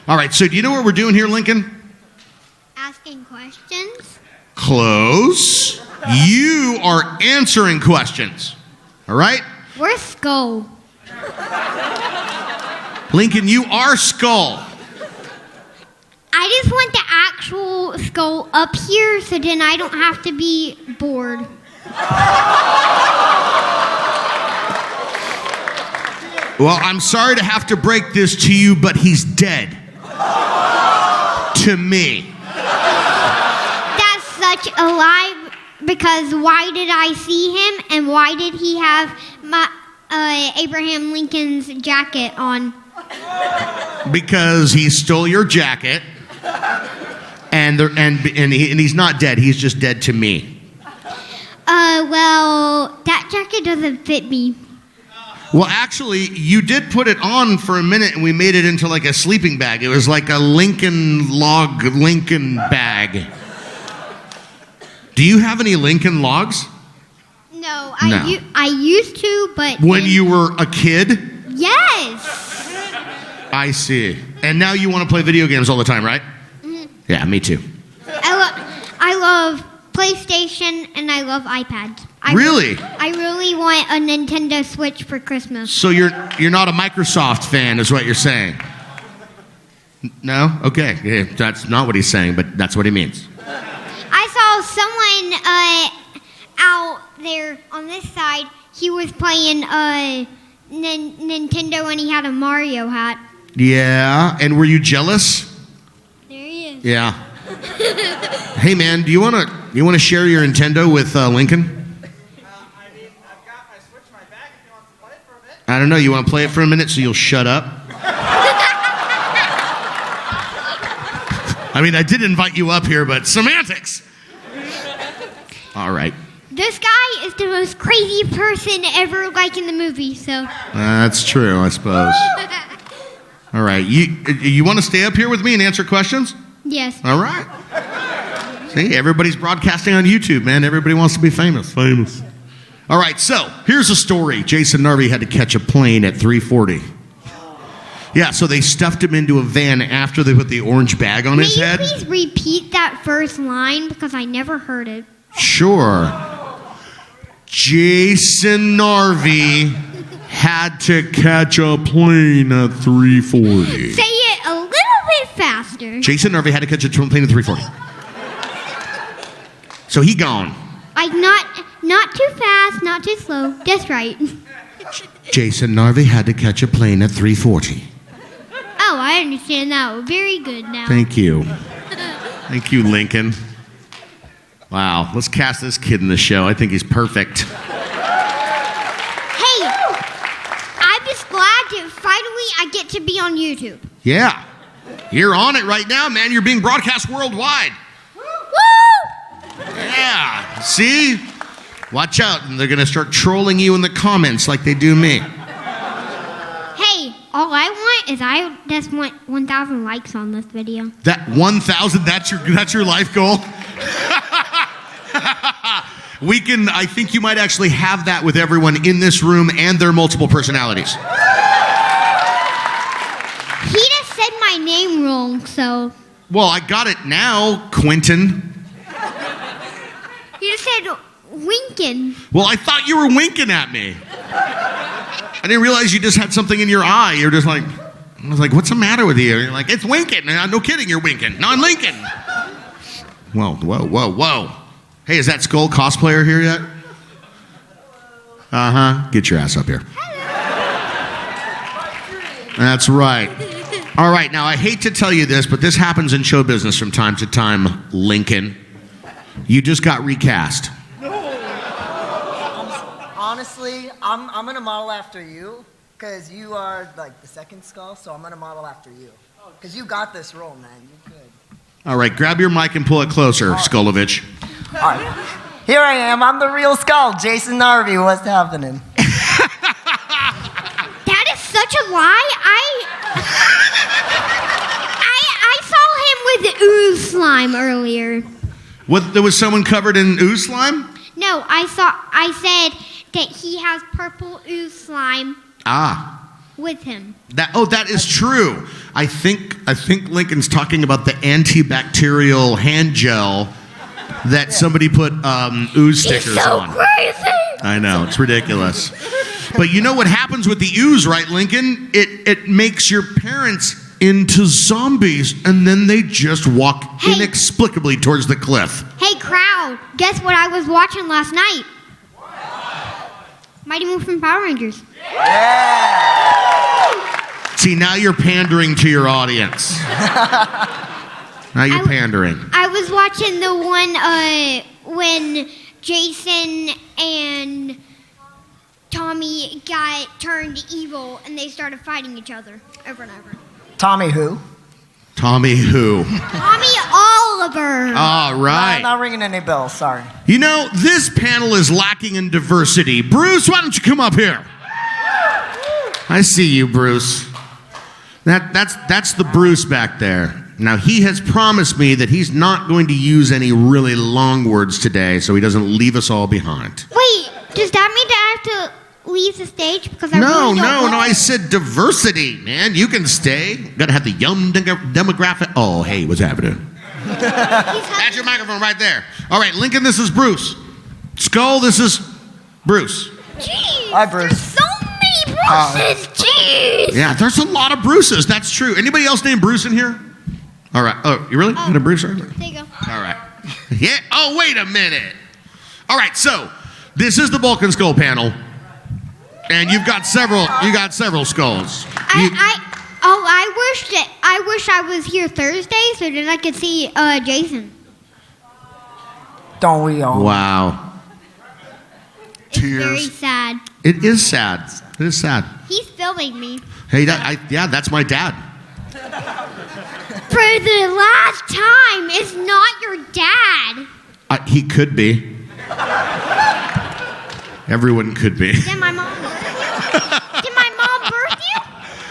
All right, so do you know what we're doing here, Lincoln? Asking questions. Close. You are answering questions. All right? Where's Skull? Lincoln, you are Skull. I just want the actual Skull up here so then I don't have to be bored. Well, I'm sorry to have to break this to you, but he's dead. To me. That's such a lie, because why did I see him and why did he have my Abraham Lincoln's jacket on? Because he stole your jacket, and he's not dead. He's just dead to me. Well, that jacket doesn't fit me. Well, actually, you did put it on for a minute, and we made it into like a sleeping bag. It was like a Lincoln bag. Do you have any Lincoln logs? No, I used to, but... When you were a kid? Yes! I see. And now you want to play video games all the time, right? Mm-hmm. Yeah, me too. I love PlayStation and I love iPads. Really? I really want a Nintendo Switch for Christmas. So you're not a Microsoft fan, is what you're saying? No? Okay. Yeah, that's not what he's saying, but that's what he means. I saw someone out there on this side. He was playing Nintendo and he had a Mario hat. Yeah, and were you jealous? There he is. Yeah. Hey man, do you want to share your Nintendo with Lincoln? I've got my Switch in my bag if you want to play it for a bit. I don't know. You want to play it for a minute so you'll shut up? I mean, I did invite you up here, but semantics. All right. This guy is the most crazy person ever, like in the movie. So. That's true, I suppose. All right. You want to stay up here with me and answer questions? Yes. All right. See, everybody's broadcasting on YouTube, man. Everybody wants to be famous. Famous. All right, so here's a story. Jason Narvey had to catch a plane at 3:40. Yeah, so they stuffed him into a van after they put the orange bag on his head. May you please repeat that first line because I never heard it. Sure. Jason Narvey had to catch a plane at 3:40. Say it a little bit faster. Jason Narvey had to catch a plane at 3:40. So he gone. Like not too fast, not too slow, just right. Jason Narvey had to catch a plane at 3:40. Oh, I understand that. Very good now. Thank you. Thank you, Lincoln. Wow, let's cast this kid in the show. I think he's perfect. Hey, I'm just glad that finally I get to be on YouTube. Yeah, you're on it right now, man. You're being broadcast worldwide. Woo! Yeah, see? Watch out, and they're going to start trolling you in the comments like they do me. Hey, all I want is I just want 1,000 likes on this video. That 1,000, that's your life goal? I think you might actually have that with everyone in this room and their multiple personalities. He just said my name wrong, so. Well, I got it now, Quentin. He just said winking. Well, I thought you were winking at me. I didn't realize you just had something in your eye. You're just like, I was like, what's the matter with you? You're like, it's winking. No kidding, you're winking. No, I'm Lincoln. Whoa. Hey, is that Skull cosplayer here yet? Uh-huh. Get your ass up here. That's right. All right, now I hate to tell you this, but this happens in show business from time to time, Lincoln. You just got recast. Honestly, I'm gonna model after you, because you are like the second Skull, so I'm gonna model after you. Because you got this role, man. You're good. All right, grab your mic and pull it closer, Skulovich. All right. Here I am. I'm the real Skull, Jason Narvey. What's happening? That is such a lie. I saw him with ooze slime earlier. What? There was someone covered in ooze slime? No, I said that he has purple ooze slime. Ah. with him. That is true. I think Lincoln's talking about the antibacterial hand gel that somebody put ooze stickers on. Crazy. I know, it's ridiculous. But you know what happens with the ooze, right, Lincoln? It makes your parents into zombies, and then they just walk inexplicably towards the cliff. Hey, crowd, guess what I was watching last night? Mighty Morphin Power Rangers. See, now you're pandering to your audience. Now you're pandering. I was watching the one when Jason and Tommy got turned evil and they started fighting each other over and over. Tommy who? Tommy who? Tommy Oliver. All right. Not ringing any bells, sorry. You know, this panel is lacking in diversity. Bruce, why don't you come up here? I see you, Bruce. That's the Bruce back there. Now, he has promised me that he's not going to use any really long words today so he doesn't leave us all behind. Wait, does that mean that I have to leave the stage? Because I No, really don't want I said diversity, man. You can stay. Gotta have the young demographic. Oh, hey, what's happening? That's your microphone right there. All right, Lincoln, this is Bruce. Skull, this is Bruce. Jeez, Hi, Bruce. there's so many Bruces. Jeez. Yeah, there's a lot of Bruces. That's true. Anybody else named Bruce in here? All right. Oh, you really? Got a Bruce right there? There you go. All right. Yeah. Oh, wait a minute. All right. So this is the Bulk and Skull panel, and you've got several. You got several skulls. I wish I was here Thursday so that I could see Jason. Don't we all? Wow. It's very sad. It is sad. It is sad. He's filming me. Hey, that's my dad. For the last time, it's not your dad. He could be. Everyone could be. Did my mom birth you? Did my mom birth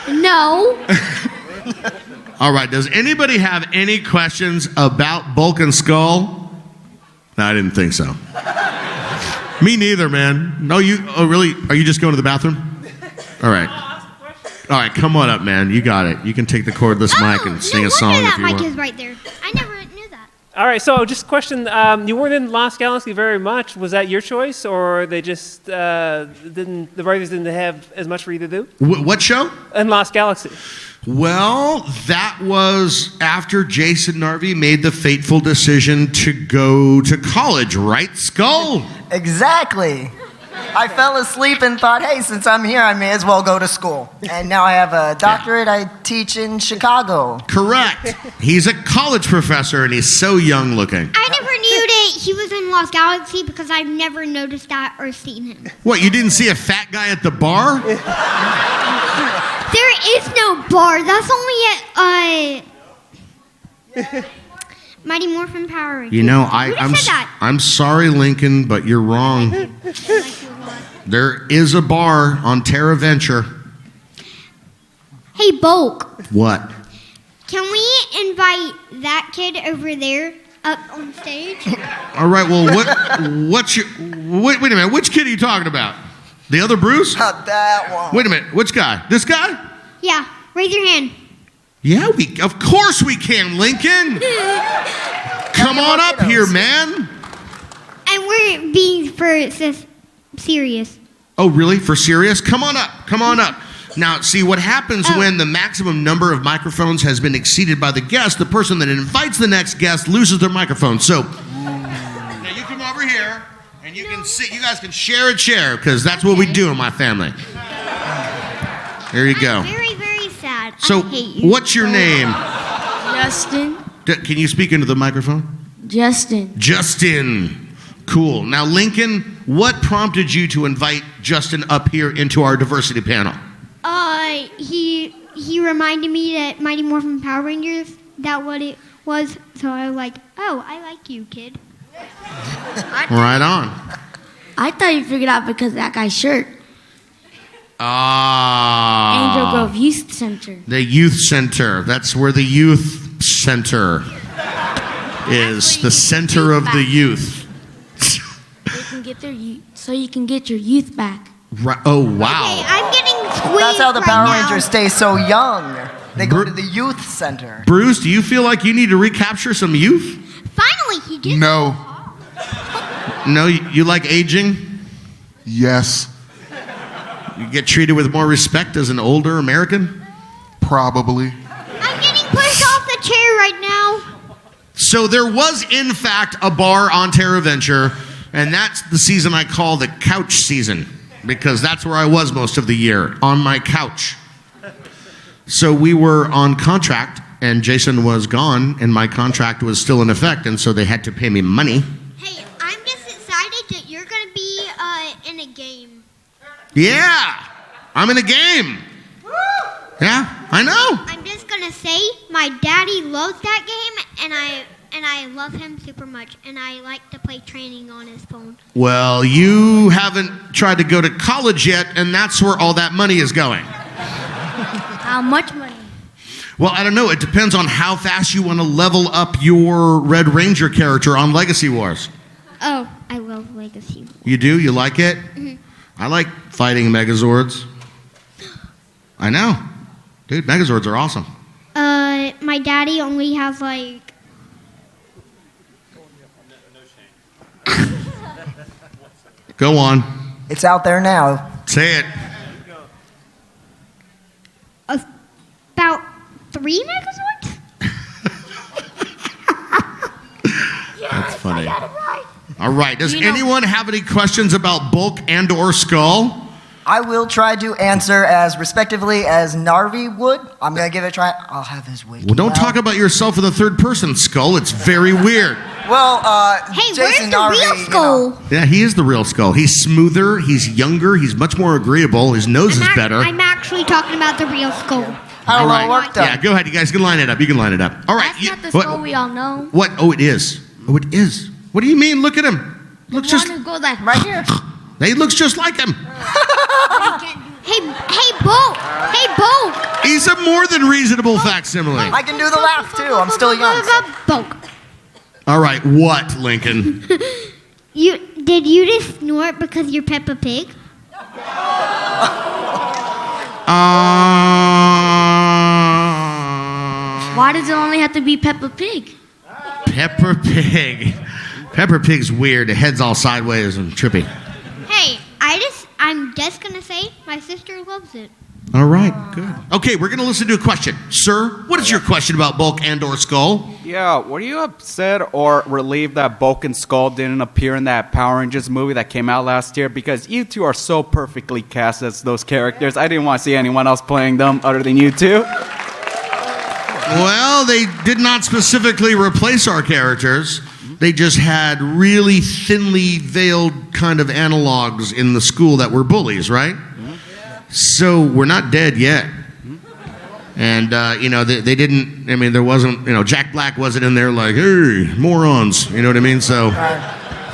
you? No. All right. Does anybody have any questions about Bulk and Skull? No, I didn't think so. Me neither, man. No, you. Oh, really? Are you just going to the bathroom? All right. All right, come on up, man. You got it. You can take the cordless mic and sing a song if you want. No wonder that mic is right there. I never knew that. All right, so just a question. You weren't in Lost Galaxy very much. Was that your choice, or they just the writers didn't have as much for you to do? What show? In Lost Galaxy. Well, that was after Jason Narvey made the fateful decision to go to college, right, Skull? Exactly. I fell asleep and thought, hey, since I'm here, I may as well go to school. And now I have a doctorate. I teach in Chicago. Correct. He's a college professor, and he's so young looking. I never knew that he was in Lost Galaxy because I've never noticed that or seen him. What, you didn't see a fat guy at the bar? There is no bar. That's only at Mighty Morphin Power Rangers. You know, Who said that? I'm sorry, Lincoln, but you're wrong. There is a bar on Terra Venture. Hey, Bulk. What? Can we invite that kid over there up on stage? All right, well, what's your... Wait a minute, which kid are you talking about? The other Bruce? Not that one. Wait a minute, which guy? This guy? Yeah, raise your hand. Yeah, of course we can, Lincoln. Come on up here, man. And we're being serious. Oh, really? For serious? Come on up. Come on up. Now, see, what happens when the maximum number of microphones has been exceeded by the guest, the person that invites the next guest loses their microphone. So, now you come over here, and you can sit. You guys can share, because that's what we do in my family. There you go. I'm very, very sad. So, I hate you. what's your name? Justin. Can you speak into the microphone? Justin. Cool. Now, Lincoln, what prompted you to invite Justin up here into our diversity panel? He reminded me that Mighty Morphin Power Rangers, that what it was. So I was like, oh, I like you, kid. Right on. I thought you figured out because of that guy's shirt. Ah. Angel Grove Youth Center. The youth center. That's where the youth center is. The center of the youth. They can get so you can get your youth back. Right. Oh, wow. Okay, I'm getting That's how the right Power now. Rangers stay so young. They go to the youth center. Bruce, do you feel like you need to recapture some youth? Finally, he did. No. No, you like aging? Yes. You get treated with more respect as an older American? Probably. I'm getting pushed off the chair right now. So there was, in fact, a bar on Terra Venture, and that's the season I call the couch season, because that's where I was most of the year, on my couch. So we were on contract, and Jason was gone, and my contract was still in effect, and so they had to pay me money. Hey, I'm just excited that you're gonna be in a game. Yeah, I'm in a game. Yeah, I know. I'm just gonna say my daddy loves that game, and I love him super much, and I like to play training on his phone. Well, you haven't tried to go to college yet, and that's where all that money is going. How much money? Well, I don't know. It depends on how fast you want to level up your Red Ranger character on Legacy Wars. Oh, I love Legacy. You do? You like it? Mm-hmm. I like fighting Megazords. I know. Dude, Megazords are awesome. My daddy only has like... Go on. It's out there now. Say it. About 3 Megazords? That's funny. All right. Does anyone have any questions about Bulk and or Skull? I will try to answer as respectively as Narvi would. I'm going to give it a try. I'll have his wiki. Well, don't talk about yourself in the third person, Skull. It's very weird. Well, Hey, Jason where's the Narvi, real you Skull? know. Yeah, he is the real Skull. He's smoother. He's younger. He's much more agreeable. His nose is better. I'm actually talking about the real Skull. How All it right. all worked out. Yeah, go ahead. You guys can line it up. You can line it up. All right. That's not the skull we all know. What? Oh, it is. Oh, it is. What do you mean? Look at him. Looks The just. one who goes like Right here. He looks just like him. Hey, Bulk! Hey, Bulk! He's a more than reasonable facsimile. I can do the laugh too. I'm still young. so- Bulk. All right. What, Lincoln? Did you just snort because you're Peppa Pig? Why does it only have to be Peppa Pig? Peppa Pig. Peppa Pig's weird. The head's all sideways and trippy. Hey, I'm just gonna say my sister loves it. All right, good. Okay, we're going to listen to a question. Sir, what is your question about Bulk and or Skull? Yeah, were you upset or relieved that Bulk and Skull didn't appear in that Power Rangers movie that came out last year? Because you two are so perfectly cast as those characters. I didn't want to see anyone else playing them other than you two. Well, they did not specifically replace our characters. They just had really thinly veiled kind of analogs in the school that were bullies, right? So we're not dead yet. And, they didn't, there wasn't, Jack Black wasn't in there like, hey, morons, you know what I mean? So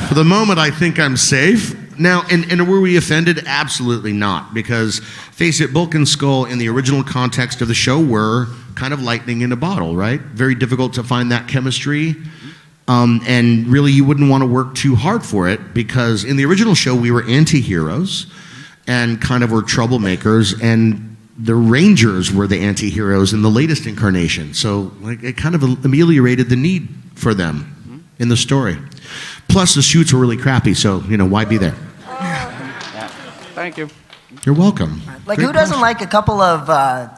for the moment, I think I'm safe. Now, and were we offended? Absolutely not. Because, face it, Bulk and Skull in the original context of the show were kind of lightning in a bottle, right? Very difficult to find that chemistry. And really, you wouldn't want to work too hard for it because in the original show, we were anti-heroes and kind of were troublemakers, and the Rangers were the anti-heroes in the latest incarnation. So it kind of ameliorated the need for them in the story. Plus, the shoots were really crappy, so, why be there? Thank you. You're welcome. Like, Great who doesn't question. like a couple of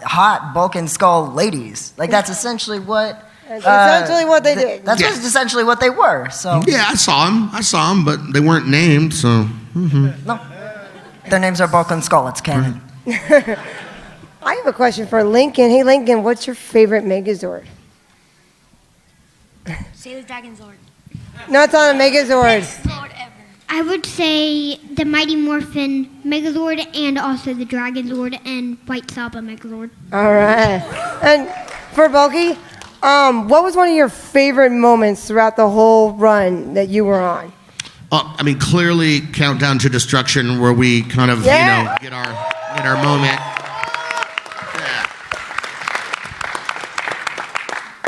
hot Bulk and Skull ladies? Like, that's essentially what... essentially what they did. That's Yeah. essentially what they were, so... Yeah, I saw them, but they weren't named, so... No. Their names are Bulk and Skull. It's canon. I have a question for Lincoln. Hey, Lincoln, what's your favorite Megazord? Say the Dragon Zord. No, it's not a Megazord. Zord ever. I would say the Mighty Morphin Megazord and also the Dragon Zord and White Saba Megazord. All right. And for Bulky, what was one of your favorite moments throughout the whole run that you were on? Clearly, Countdown to Destruction, where we kind of, Yeah. get our moment.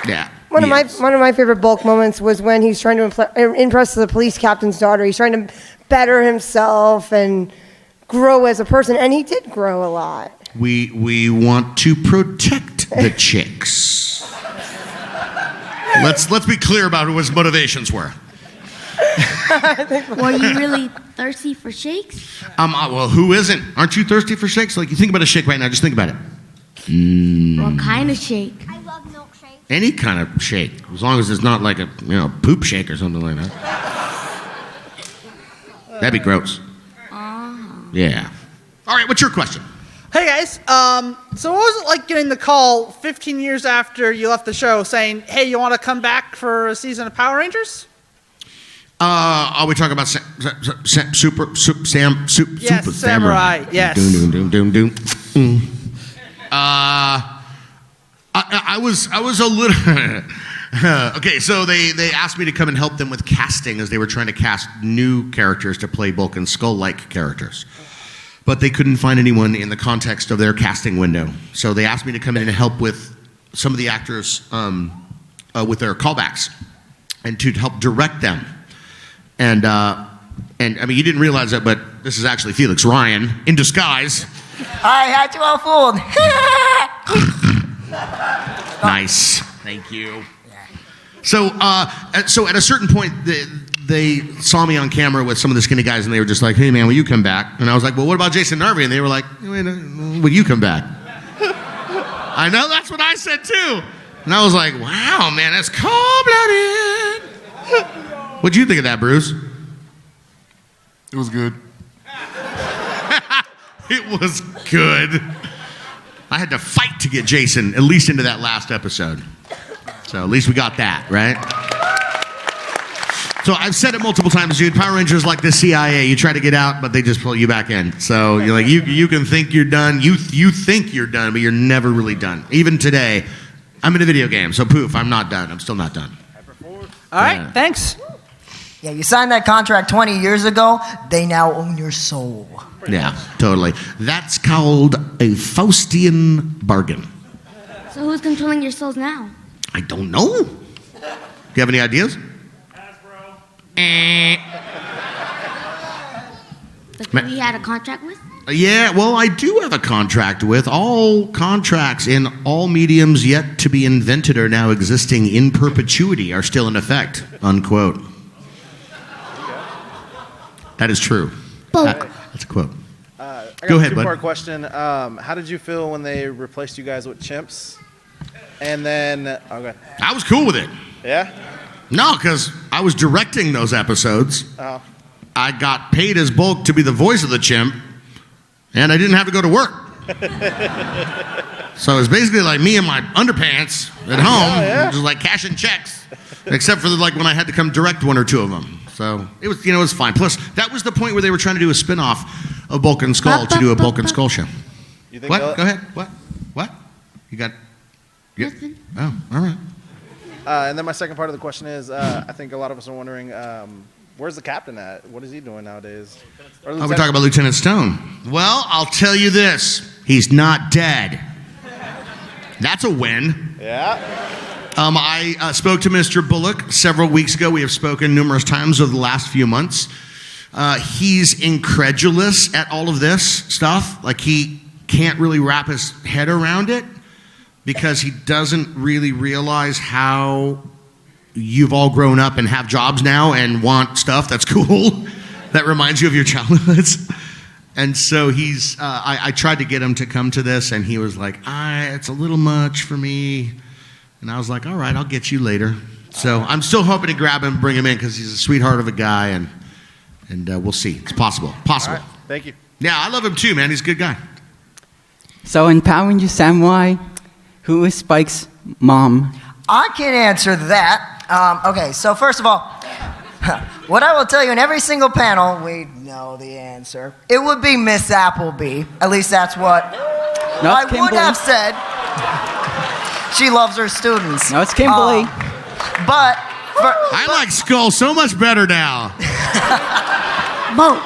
Yeah. One of Yes. my favorite Bulk moments was when he's trying to impress the police captain's daughter. He's trying to better himself and grow as a person, and he did grow a lot. We want to protect the chicks. Let's be clear about what his motivations were. Were you really thirsty for shakes? Well, who isn't? Aren't you thirsty for shakes? Like, you think about a shake right now. Just think about it. What kind of shake? I love milkshakes. Any kind of shake, as long as it's not like a poop shake or something like that. That'd be gross. Yeah. All right. What's your question? Hey guys, so what was it like getting the call 15 years after you left the show saying, hey, you want to come back for a season of Power Rangers? Are we talking about Super Samurai, yes. Doom, doom, doom, doom, doom. I was a little... Okay, so they asked me to come and help them with casting as they were trying to cast new characters to play Bulk and Skull-like characters. But they couldn't find anyone in the context of their casting window. So they asked me to come in and help with some of the actors with their callbacks and to help direct them. And I mean, you didn't realize that, but this is actually Felix Ryan in disguise. I had you all fooled. Nice. Thank you. So at a certain point, they saw me on camera with some of the skinny guys, and they were just like, hey, man, will you come back? And I was like, well, what about Jason Narvi? And they were like, will you come back? I know, that's what I said, too. And I was like, wow, man, that's cold-blooded. What'd you think of that, Bruce? It was good. It was good. I had to fight to get Jason at least into that last episode. So at least we got that, right? So I've said it multiple times, dude. Power Rangers like the CIA. You try to get out, but they just pull you back in. So you're like, you can think you're done. You think you're done, but you're never really done. Even today, I'm in a video game, so poof, I'm not done. I'm still not done. All right, thanks. Yeah, you signed that contract 20 years ago. They now own your soul. Yeah, totally. That's called a Faustian bargain. So who's controlling your souls now? I don't know. Do you have any ideas? Like who you had a contract with? Yeah, well, I do have a contract with. All contracts in all mediums yet to be invented are now existing in perpetuity, are still in effect, unquote. That is true. That's a quote. I got Go a ahead, bud. two-part question. How did you feel when they replaced you guys with chimps? And then, okay. I was cool with it. Yeah? No, because I was directing those episodes. Oh. I got paid as Bulk to be the voice of the chimp, and I didn't have to go to work. So it was basically like me in my underpants at home, just like cashing checks, except for like when I had to come direct one or two of them. So it was, it was fine. Plus, that was the point where they were trying to do a spin-off of Bulk and Skull to do a Bulk and Skull show. You think What? Go ahead. What? You got... Nothing. Oh, all right. And then my second part of the question is, I think a lot of us are wondering, where's the captain at? What is he doing nowadays? Or We're talking about Lieutenant Stone. Well, I'll tell you this. He's not dead. That's a win. Yeah? I spoke to Mr. Bullock several weeks ago. We have spoken numerous times over the last few months. He's incredulous at all of this stuff. Like, he can't really wrap his head around it because he doesn't really realize how you've all grown up and have jobs now and want stuff that's cool that reminds you of your childhoods. And so he's, I tried to get him to come to this, and he was like, it's a little much for me. And I was like, all right, I'll get you later. So I'm still hoping to grab him, bring him in, because he's a sweetheart of a guy, and we'll see. It's possible. Possible. All right, thank you. Yeah, I love him too, man. He's a good guy. So in Power Rangers Samurai, who is Spike's mom? I can answer that. Okay, so first of all, what I will tell you in every single panel, we know the answer. It would be Miss Appleby. At least that's what I would have said. She loves her students. No, it's Kimberly. I like Skull so much better now. Bo.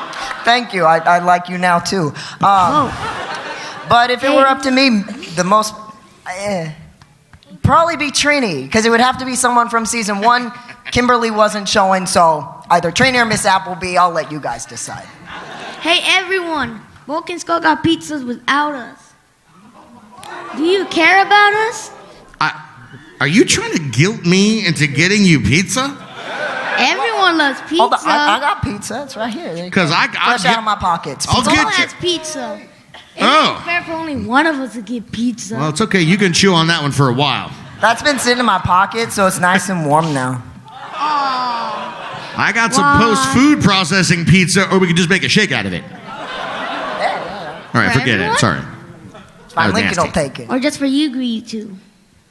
Thank you. I like you now too. But if it were up to me, the most probably be Trini, because it would have to be someone from season 1. Kimberly wasn't showing, so either Trini or Miss Appleby. I'll let you guys decide. Hey everyone, Bulk and Skull got pizzas without us. Do you care about us? Are you trying to guilt me into getting you pizza? Everyone loves pizza. Hold on, I got pizza. It's right here. Because Fresh out of my pockets. I'll Someone get you. has pizza. It Oh. ain't fair for only one of us to get pizza. Well, it's okay. You can chew on that one for a while. That's been sitting in my pocket, so it's nice and warm now. I got some post-food processing pizza, or we could just make a shake out of it. All right, For forget everyone? it. Sorry. It's fine. was Lincoln will nasty. take it. Or just for you greedy too.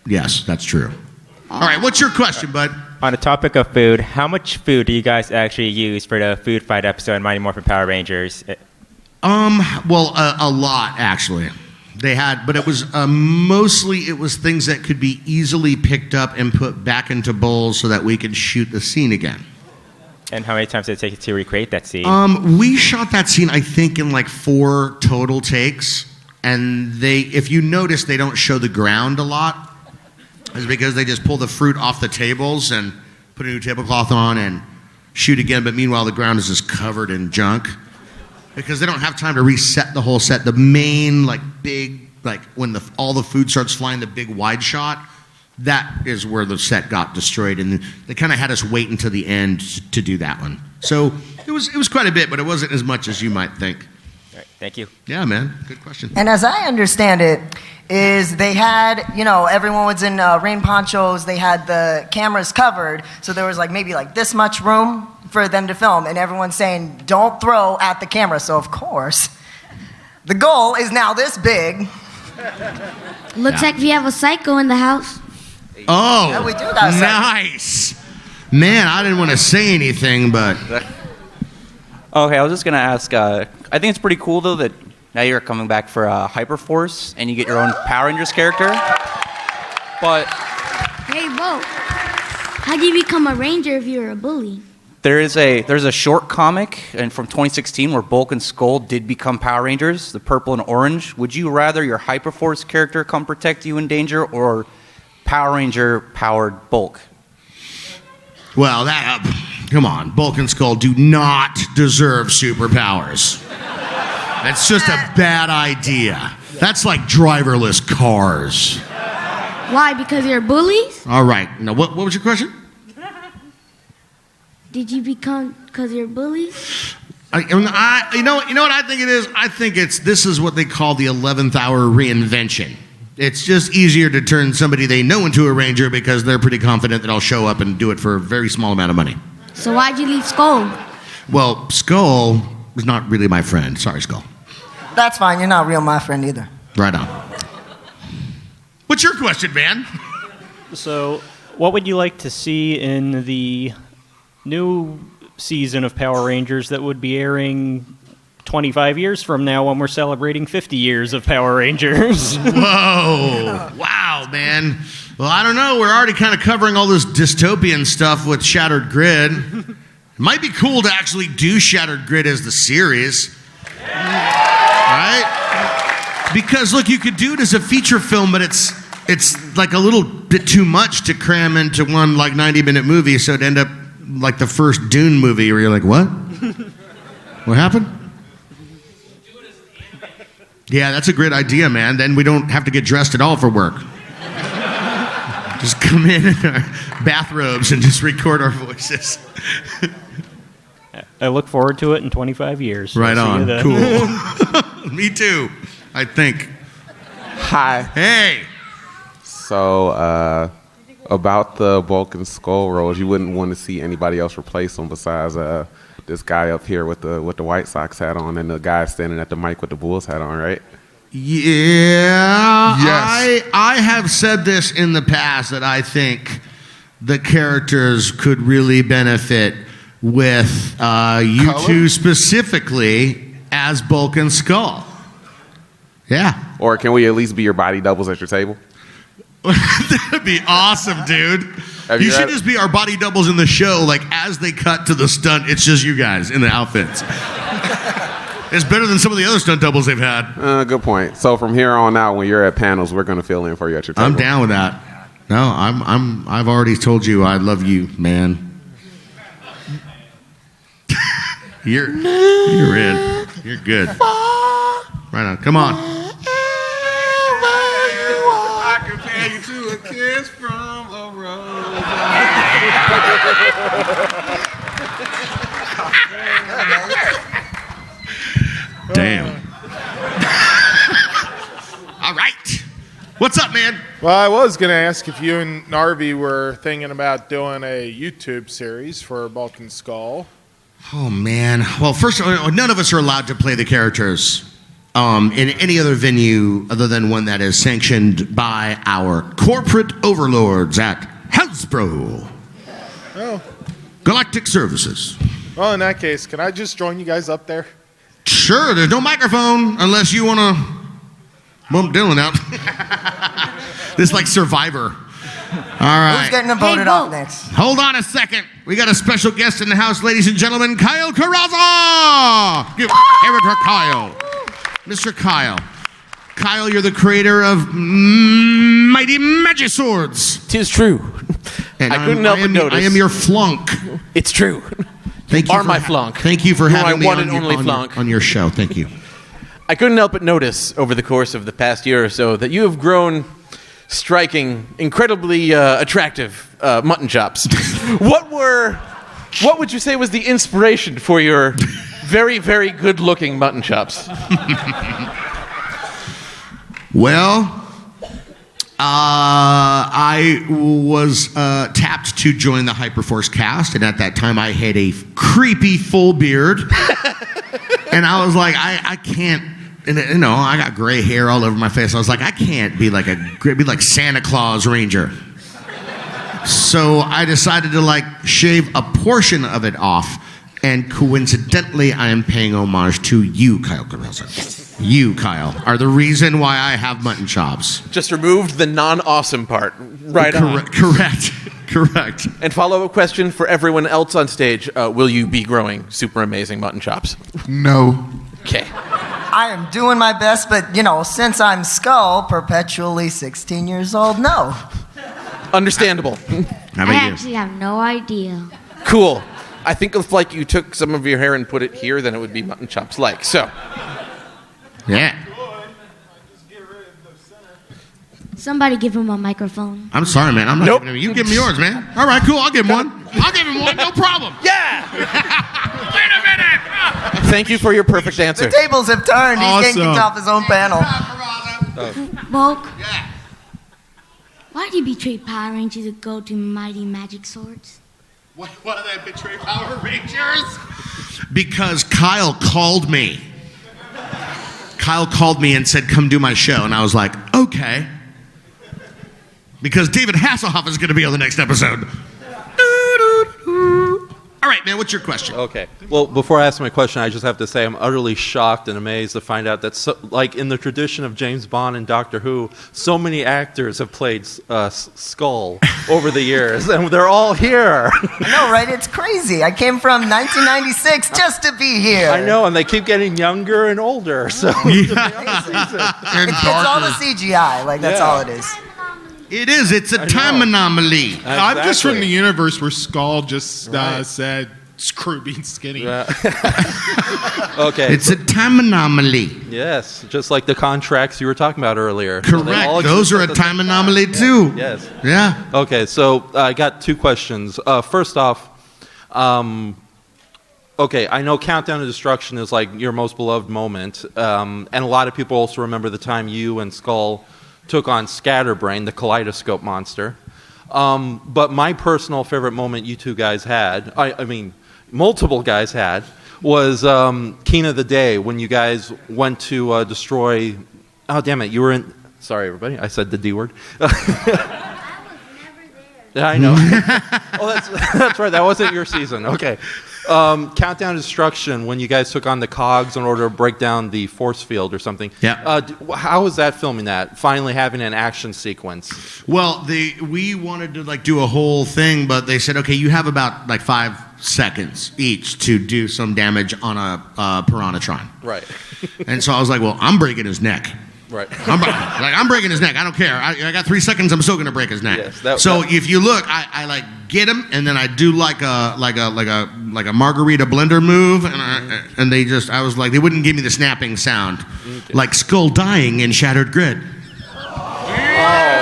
Yes, that's true. All right, what's your question, bud? On the topic of food, how much food do you guys actually use for the food fight episode in Mighty Morphin Power Rangers? Well, a lot actually. They had, but it was mostly it was things that could be easily picked up and put back into bowls so that we could shoot the scene again. And how many times did it take to recreate that scene? We shot that scene, I think, in like 4 total takes. And if you notice, they don't show the ground a lot. It's because they just pull the fruit off the tables and put a new tablecloth on and shoot again. But meanwhile, the ground is just covered in junk because they don't have time to reset the whole set. The main, big, when all the food starts flying, the big wide shot, that is where the set got destroyed, and they kind of had us wait until the end to do that one. So it was quite a bit, but it wasn't as much as you might think. All right, thank you. Yeah, man, good question. And as I understand it, is they had, everyone was in rain ponchos, they had the cameras covered, so there was maybe this much room for them to film, and everyone's saying, don't throw at the camera. So of course, the goal is now this big. Looks like we have a psycho in the house. Oh, Yeah, we do got a set. nice. Man, I didn't want to say anything, but Okay, I was just gonna ask. I think it's pretty cool though that now you're coming back for Hyperforce and you get your own Power Rangers character. But Hey, Bo. How do you become a ranger if you're a bully? there's a short comic and from 2016 where Bulk and Skull did become Power Rangers, the purple and orange. Would you rather your Hyperforce character come protect you in danger or Power Ranger powered Bulk? well, come on, Bulk and Skull do not deserve superpowers. That's just a bad idea. That's like driverless cars. Why? Because you're bullies? All right, now what was your question? Did you become because you're bullies? You know what I think it is? I think this is what they call the 11th hour reinvention. It's just easier to turn somebody they know into a ranger because they're pretty confident that I'll show up and do it for a very small amount of money. So why'd you leave Skull? Well, Skull is not really my friend. Sorry, Skull. That's fine. You're not real my friend either. Right on. What's your question, man? So, what would you like to see in the new season of Power Rangers that would be airing 25 years from now when we're celebrating 50 years of Power Rangers? Whoa. Wow, man. Well, I don't know. We're already kind of covering all this dystopian stuff with Shattered Grid. It might be cool to actually do Shattered Grid as the series. Right? Because, look, you could do it as a feature film, but it's like a little bit too much to cram into one 90-minute movie, so it'd end up like the first Dune movie where you're like, what? What happened? Yeah, that's a great idea, man. Then we don't have to get dressed at all for work. Just come in our bathrobes and just record our voices. I look forward to it in 25 years. Right I'll see on. you then. Cool. Me too, I think. Hi. Hey. So, about the Bulk and Skull roles, you wouldn't want to see anybody else replace them besides this guy up here with the White Sox hat on and the guy standing at the mic with the Bulls hat on, right? Yeah. Yes. I have said this in the past that I think the characters could really benefit with you two specifically as Bulk and Skull. Yeah. Or can we at least be your body doubles at your table? That'd be awesome, dude. Have You you should read- just be our body doubles in the show. Like, as they cut to the stunt, it's just you guys in the outfits. It's better than some of the other stunt doubles they've had. Good point. So from here on out, when you're at panels, we're going to fill in for you at your table. I'm down with that. No, I've already told you I love you, man. You're in. You're good. Right on. Come on. kiss from a rose. Damn. All right. What's up, man? Well, I was going to ask if you and Narvi were thinking about doing a YouTube series for Bulk and Skull. Oh, man. Well, first, none of us are allowed to play the characters in any other venue other than one that is sanctioned by our corporate overlords at Hasbro. Oh. Galactic Services. Well, in that case, can I just join you guys up there? Sure, there's no microphone unless you want to bump Dylan out. This is like Survivor. All right. Who's getting voted off next? Hold on a second. We got a special guest in the house, ladies and gentlemen, Kyle Carrazza. Give it to Kyle. Mr. Kyle. Kyle, you're the creator of Mighty Megaswords. 'Tis true. And I couldn't help but notice. I am your flunk. It's true. Thank you are for my flunk. Thank you for You are having my me one on, and only flunk. on your show. Thank you. I couldn't help but notice over the course of the past year or so that you have grown striking, incredibly attractive mutton chops. What would you say was the inspiration for your very, very good-looking mutton chops? Well, I was tapped to join the Hyperforce cast, and at that time I had a creepy full beard. And I was like, I can't, and, you know, I got gray hair all over my face. I was like, I can't be like Santa Claus Ranger. So I decided to like shave a portion of it off, and coincidentally, I am paying homage to you, Kyle Carrazza. You, Kyle, are the reason why I have mutton chops. Just removed the non-awesome part. Right on. Correct. And follow-up question for everyone else on stage. Will you be growing super amazing mutton chops? No. Okay. I am doing my best, but, you know, since I'm Skull, perpetually 16 years old, no. Understandable. I actually have no idea. Cool. I think if like you took some of your hair and put it here, then it would be mutton chops like. So. Yeah. Somebody give him a microphone. I'm sorry, man. I'm not giving him. You give him yours, man. All right, cool. I'll give him one. I'll give him one. No problem. Yeah. Wait a minute. Thank you for your perfect answer. The tables have turned. He's getting kicked off his own panel. Bulk? Yeah. Why did you betray Power Rangers to go to Mighty Magic Swords? Why did I betray Power Rangers? Because Kyle called me. Kyle called me and said, come do my show. And I was like, okay. Because David Hasselhoff is going to be on the next episode. All right, man, what's your question? Okay. Well, before I ask my question, I just have to say I'm utterly shocked and amazed to find out that, like in the tradition of James Bond and Doctor Who, so many actors have played Skull over the years, and they're all here. I know, right? It's crazy. I came from 1996 just to be here. I know, and they keep getting younger and older. So It's all the CGI. Like, that's all it is. It is. It's a time anomaly. I'm just from the universe where Skull just said, screw being skinny. Okay. It's a time anomaly. Yes, just like the contracts you were talking about earlier. Correct. Those are a time anomaly, too. Yes. Yeah. Okay, so I got two questions. First off, okay, I know Countdown to Destruction is like your most beloved moment, and a lot of people also remember the time you and Skull took on Scatterbrain, the kaleidoscope monster. But my personal favorite moment you two guys had, I mean, multiple guys had, was Keen of the Day, when you guys went to destroy... Oh, damn it, you were in... Sorry, everybody, I said the D word. Yeah, I know. Oh, that's right, that wasn't your season. Okay. Countdown to Destruction, when you guys took on the cogs in order to break down the force field or something. Yeah. How was that filming that? Finally having an action sequence. Well, we wanted to like do a whole thing, but they said, okay, you have about like 5 seconds each to do some damage on a Piranhatron. Right. And so I was like, well, I'm breaking his neck. Right. I'm breaking his neck. I don't care. I got 3 seconds. I'm still gonna break his neck. Yes, if you look, I like get him, and then I do like a margarita blender move, and I was like, they wouldn't give me the snapping sound, like Skull dying in Shattered Grid. Spoiler!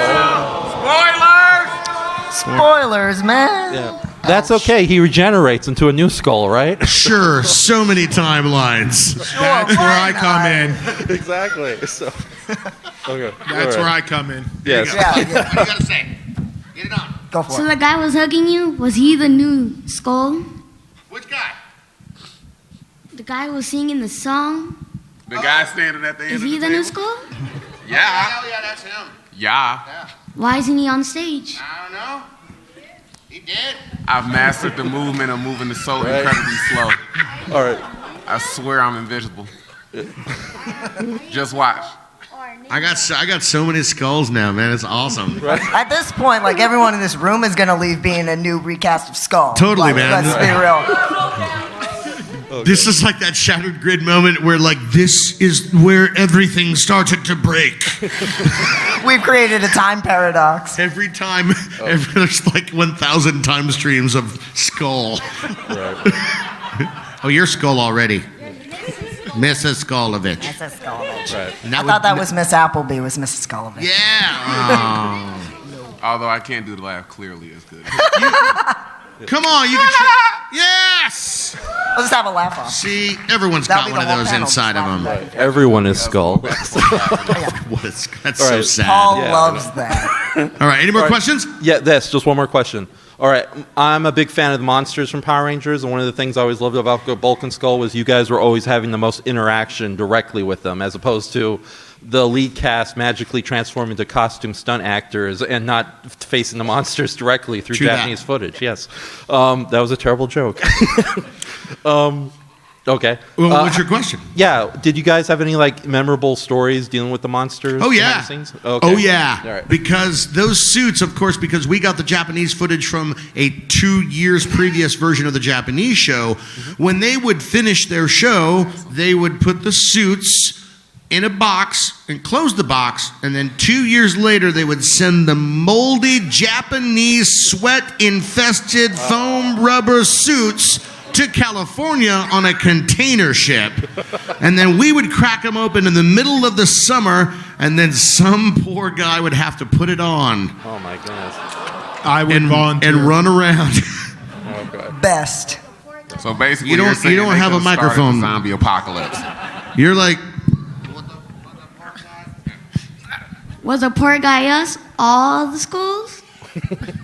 Spoilers, man. Yeah. That's okay. He regenerates into a new skull, right? Sure. So many timelines. That's where I come in. Exactly. So, okay. That's where I come in. Yes. Yeah, What do you got to say? Get it on. Go for So it. the guy was hugging you. Was he the new Skull? Which guy? The guy who was singing the song. The guy standing at the end Is of he the the table? new Skull? Yeah. Hell yeah, that's him. Yeah. Why isn't he on stage? I don't know. He did. I've mastered the movement of moving the soul incredibly slow. All right. I swear I'm invisible. Just watch. I got so many skulls now, man. It's awesome. At this point, like everyone in this room is gonna leave being a new recast of Skull. Totally, Like, man. Let's be real. This is like that shattered grid moment where, like, this is where everything started to break. We've created a time paradox. Every time, there's like 1,000 time streams of Skull. Oh, you're Skull already. Mrs. Skolovich. Mrs. Skolovich. Right. I thought that was Miss Appleby, was Mrs. Skolovich. Yeah. Although I can't do the laugh clearly as good. Come on, you can. Yes. Let's just have a laugh off. See, everyone's That'll got be one of the whole those panel, inside of them. Everyone is skull. That's All so right. sad. Paul Yeah. loves that. All right, any more All right. questions? Yeah, just one more question. All right, I'm a big fan of the monsters from Power Rangers, and one of the things I always loved about Bulk and Skull was you guys were always having the most interaction directly with them, as opposed to the lead cast magically transforming into costume stunt actors and not facing the monsters directly through True that. Japanese footage. Yes, that was a terrible joke. Okay. Well, what's your question? Yeah. Did you guys have any like memorable stories dealing with the monsters? Oh, yeah. behind the scenes? Okay. Oh, yeah. All right. Because those suits, of course, because we got the Japanese footage from a 2 years previous version of the Japanese show, when they would finish their show, they would put the suits in a box and close the box, and then 2 years later, they would send the moldy Japanese sweat-infested foam rubber suits to California on a container ship, and then we would crack them open in the middle of the summer, and then some poor guy would have to put it on Oh my goodness. I would volunteer. and run around. Okay. Best. So basically, You don't- you're saying you don't they have a could've started microphone. the zombie apocalypse. You're like, Was the poor guy us? All the schools?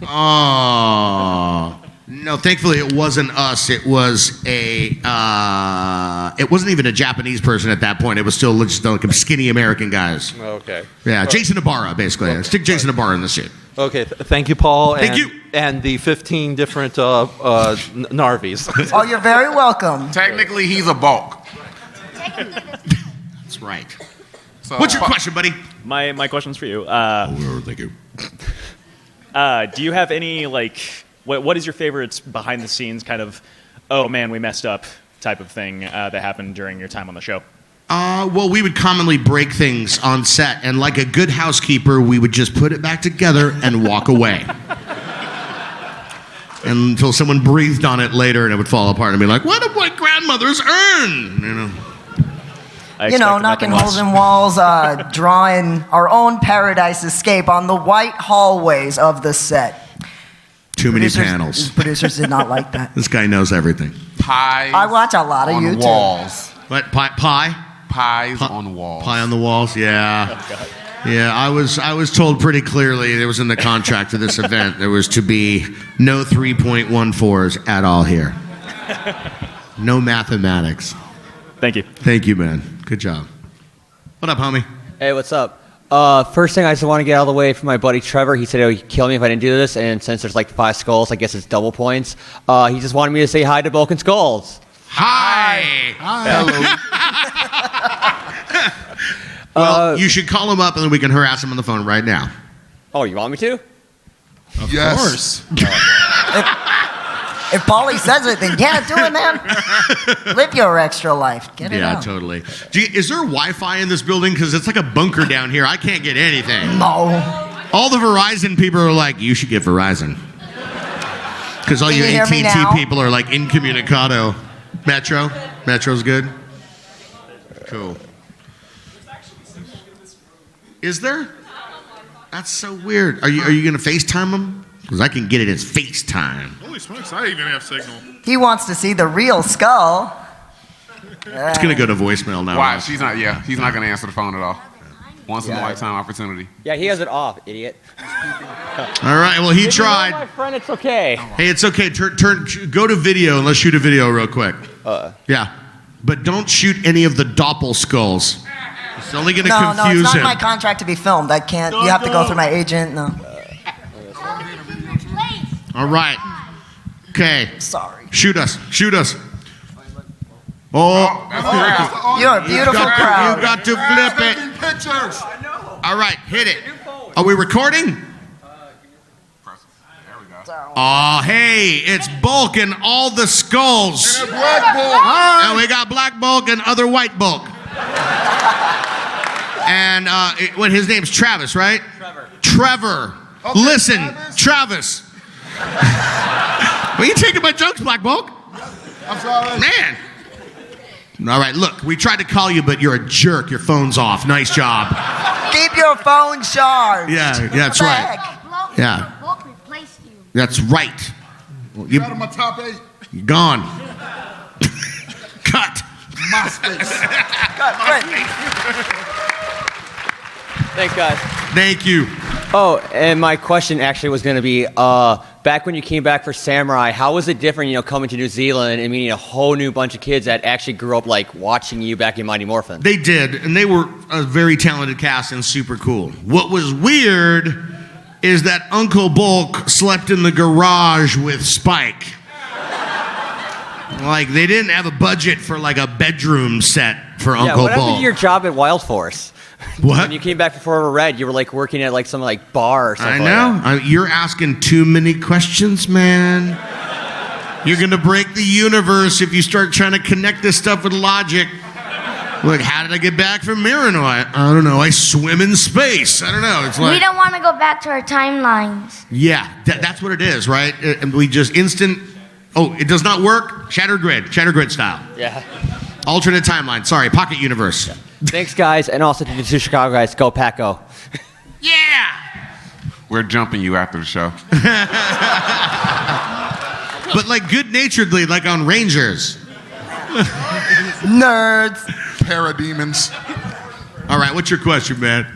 oh. No, thankfully it wasn't us. It was it wasn't even a Japanese person at that point. It was still just like skinny American guys. Okay. Yeah, Jason Ibarra, basically. Stick Jason Ibarra in the suit. Okay. Thank you, Paul. Thank and, you. And the 15 different Narvies. Oh, you're very welcome. Technically, he's a bulk. That's right. So, What's your question, buddy? My question's for you. Thank you. Do you have any, like, what is your favorite behind the scenes kind of, oh man, we messed up type of thing that happened during your time on the show? Well, we would commonly break things on set, and like a good housekeeper, we would just put it back together and walk away. Until someone breathed on it later and it would fall apart and be like, what did my grandmothers earn? You know. You know, knocking holes in walls, drawing our own paradise escape on the white hallways of the set. Too many panels. Producers did not like that. This guy knows everything. Pies I watch a lot of on YouTube. walls. What, pie? Pies on walls. Pie on the walls, yeah. Yeah, I was told pretty clearly, it was in the contract of this event, there was to be no 3.14s at all here. No mathematics. Thank you. Thank you, man. Good job. What up, homie? Hey, what's up? First thing, I just want to get out of the way for my buddy Trevor. He said he would kill me if I didn't do this, and since there's like 5 skulls, I guess it's double points. He just wanted me to say hi to Bulk and Skulls. Hi. Well, you should call him up and then we can harass him on the phone right now. Oh, you want me to? Of course. If Paulie says it, then yeah, do it, man. Live your extra life. Get it Yeah, out. totally. Is there Wi-Fi in this building? Because it's like a bunker down here. I can't get anything. No. All the Verizon people are like, you should get Verizon. Because all Can your you hear me AT&T now? people are like incommunicado. Metro? Metro's good? Cool. Is there? That's so weird. Are you going to FaceTime them Because I can get it as FaceTime. Holy smokes, I even have signal. He wants to see the real skull. It's going to go to voicemail now. Why? He's not going to answer the phone at all. Once in a lifetime opportunity. Yeah, he has it off, idiot. All right, well, he tried. My friend, it's okay. Hey, it's okay. Go to video and let's shoot a video real quick. Yeah. But don't shoot any of the doppel skulls. It's only going to confuse No, it's not him. in my contract to be filmed. I can't. You have to go through my agent. No. All right. Okay. Sorry. Shoot us. Oh. You're a beautiful crowd. You got to flip it. Pictures. All right, hit it. Are we recording? Oh, hey, it's Bulk and all the skulls. And a black Bulk. And we got Black Bulk and other white Bulk. And what his name's Travis, right? Trevor. Okay, Listen, Travis. Well, you taking my jokes, Black Bulk? I'm sorry. Man. All right, look, we tried to call you, but you're a jerk. Your phone's off. Nice job. Keep your phone charged. Yeah, that's right. Yeah. That's right. You out of my top 8. You're gone. Cut. MySpace. Thanks, guys. Thank you. Oh, and my question actually was going to be, back when you came back for Samurai, how was it different, coming to New Zealand and meeting a whole new bunch of kids that actually grew up, watching you back in Mighty Morphin? They did, and they were a very talented cast and super cool. What was weird is that Uncle Bulk slept in the garage with Spike. They didn't have a budget for, a bedroom set for Uncle what happened Bulk. to your job at Wild Force? What? When you came back for Forever Red, you were working at some bar or something. I know. You're asking too many questions, man. You're going to break the universe if you start trying to connect this stuff with logic. Look, how did I get back from Mirano? I don't know. I swim in space. I don't know. It's We don't want to go back to our timelines. Yeah, that's what it is, right? And we just instant... Oh, it does not work? Shattered grid style. Yeah. Alternate timeline. Sorry, pocket universe. Thanks, guys, and also to the two Chicago guys. Go, Pack, go. Yeah! We're jumping you after the show. But good-naturedly, on Rangers. Nerds. Parademons. All right, what's your question, man?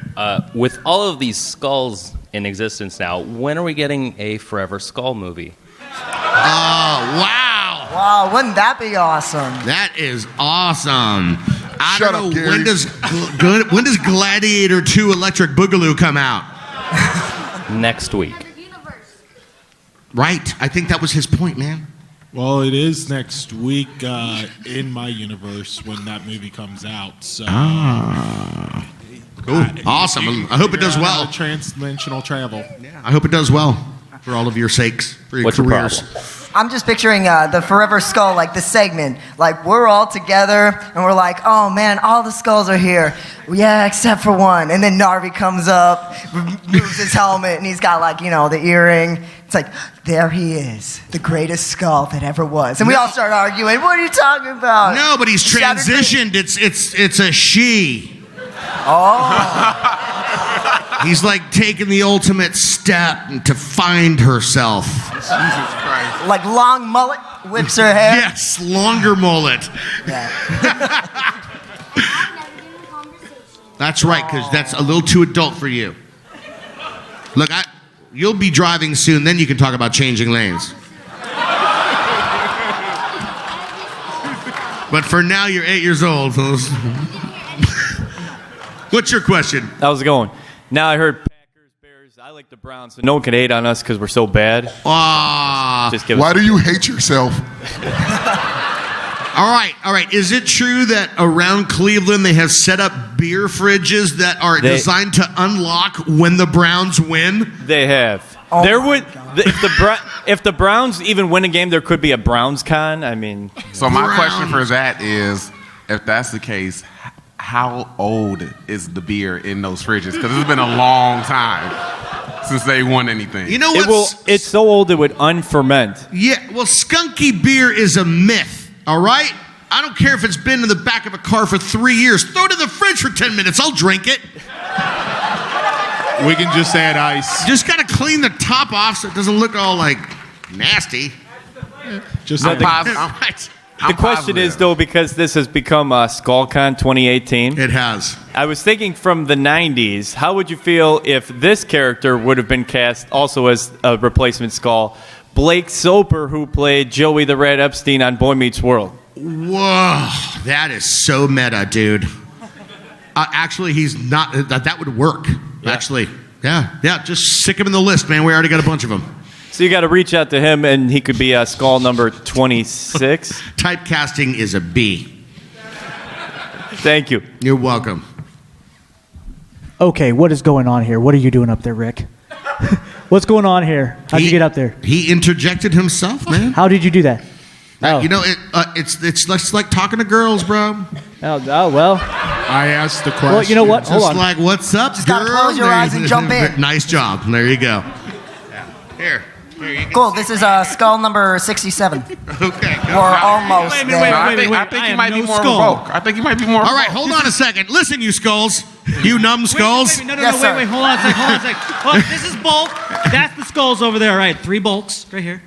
With all of these skulls in existence now, when are we getting a Forever Skull movie? Wow. Wow, wouldn't that be awesome? That is awesome. I Shut don't up, know, Gary. when does Gladiator 2 Electric Boogaloo come out? Next week. Right. I think that was his point, man. Well, it is next week in my universe when that movie comes out. So. Cool. Awesome. I hope it does well. Transdimensional travel. Yeah. I hope it does well for all of your sakes, for your careers. I'm just picturing the Forever Skull, the segment. We're all together, and we're oh, man, all the skulls are here. Yeah, except for one. And then Narvi comes up, removes his helmet, and he's got, the earring. It's there he is, the greatest skull that ever was. And we all start arguing, what are you talking about? No, but he's transitioned. It's a she. Oh. He's taking the ultimate step to find herself. Jesus Christ. Long mullet whips her hair? Yes, longer mullet. Yeah. That's right, because that's a little too adult for you. Look, you'll be driving soon, then you can talk about changing lanes. But for now, you're 8 years old. What's your question? How's it going? Now I heard Packers, Bears. I like the Browns, so no one can hate on us because we're so bad. Why do you hate yourself? All right. Is it true that around Cleveland they have set up beer fridges that are designed to unlock when the Browns win? They have. Oh If the Browns even win a game, there could be a Browns con. I mean, So my question for that is, if that's the case, how old is the beer in those fridges? Because it's been a long time since they won anything. You know what? It's so old it would unferment. Yeah, well, skunky beer is a myth, all right? I don't care if it's been in the back of a car for 3 years. Throw it in the fridge for 10 minutes. I'll drink it. We can just add ice. Just got to clean the top off so it doesn't look all like nasty. Just No, the question is, though, because this has become SkullCon 2018. It has. I was thinking from the 90s, how would you feel if this character would have been cast also as a replacement Skull? Blake Soper, who played Joey the Red Epstein on Boy Meets World. Whoa, that is so meta, dude. Actually, he's not. That would work. Yeah. Actually, yeah. Just stick him in the list, man. We already got a bunch of them. So you got to reach out to him, and he could be Skull number 26. Typecasting is a B. Thank you. You're welcome. Okay, what is going on here? What are you doing up there, Rick? What's going on here? How'd you get up there? He interjected himself, man. How did you do that? Oh. You know, it's like talking to girls, bro. Oh well. I asked the question. Well, you know what? Hold Just on. like, what's up, Just girl? gotta close your eyes and jump in. Nice job. There you go. Here you can Cool. This is skull number 67. Okay. Or almost. I think he might be more Bulk. I think he might be more. All right, hold on a second. Listen, you skulls. You numb skulls. No, wait, hold on a second. Oh, this is Bulk. That's the skulls over there. All right, 3 bulks right here.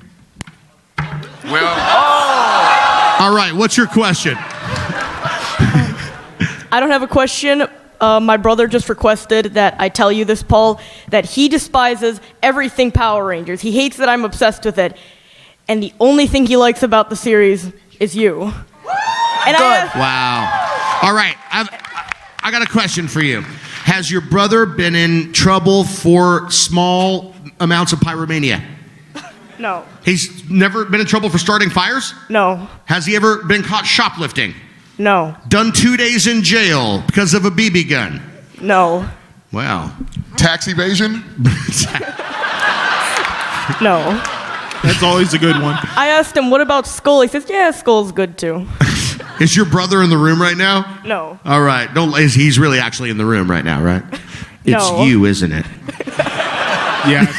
All right, what's your question? I don't have a question. My brother just requested that I tell you this, Paul, that he despises everything Power Rangers. He hates that I'm obsessed with it. And the only thing he likes about the series is you. And Wow. All right, I got a question for you. Has your brother been in trouble for small amounts of pyromania? No. He's never been in trouble for starting fires? No. Has he ever been caught shoplifting? No. Done 2 days in jail because of a BB gun? No. Wow. Tax evasion? No. That's always a good one. I asked him, what about Skull? He says, yeah, Skull's good too. Is your brother in the room right now? No. All right. He's really actually in the room right now, right? It's No. you, isn't it? Yes.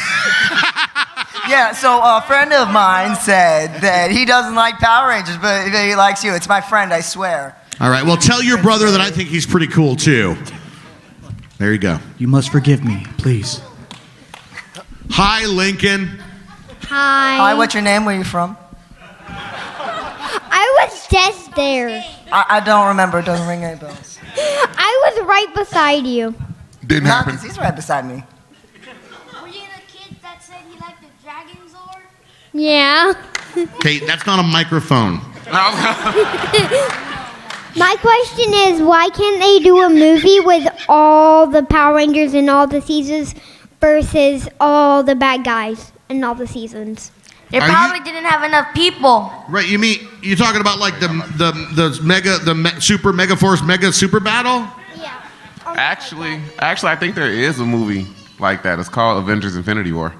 Yeah, so a friend of mine said that he doesn't like Power Rangers, but he likes you. It's my friend, I swear. All right. Well, tell your brother that I think he's pretty cool, too. There you go. You must forgive me, please. Hi, Lincoln. Hi, what's your name? Where are you from? I was just there. I don't remember. It doesn't ring any bells. I was right beside you. Didn't happen. He's right beside me. Were you the kid that said he liked the Dragon Zord? Yeah. Okay, that's not a microphone. My question is, why can't they do a movie with all the Power Rangers in all the seasons versus all the bad guys in all the seasons? They probably didn't have enough people. Right, you're talking about like the super mega force mega super battle? Actually, I think there is a movie like that. It's called Avengers: Infinity War.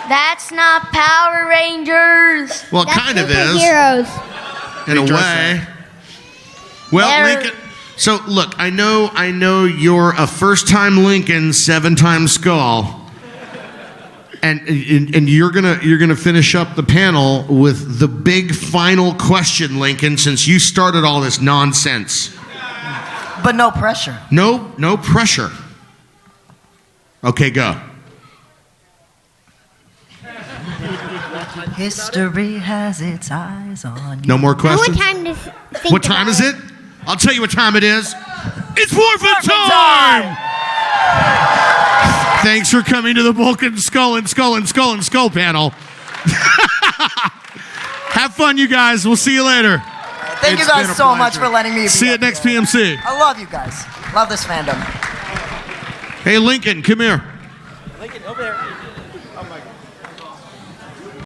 That's not Power Rangers. Well, it kind of is. Heroes. In a way. Well, Lincoln. So look, I know you're a first-time Lincoln, 7-time Skull. And you're gonna finish up the panel with the big final question, Lincoln, since you started all this nonsense. But no pressure. No pressure. Okay, go. History has its eyes on you. No more questions? What time does What time is it? I'll tell you what time it is. It's Morphin time! Thanks for coming to the Vulcan Skull panel. Have fun, you guys. We'll see you later. Thank you guys so much for letting me be See you up at next here. PMC. I love you guys. Love this fandom. Hey, Lincoln, come here. Lincoln, over there.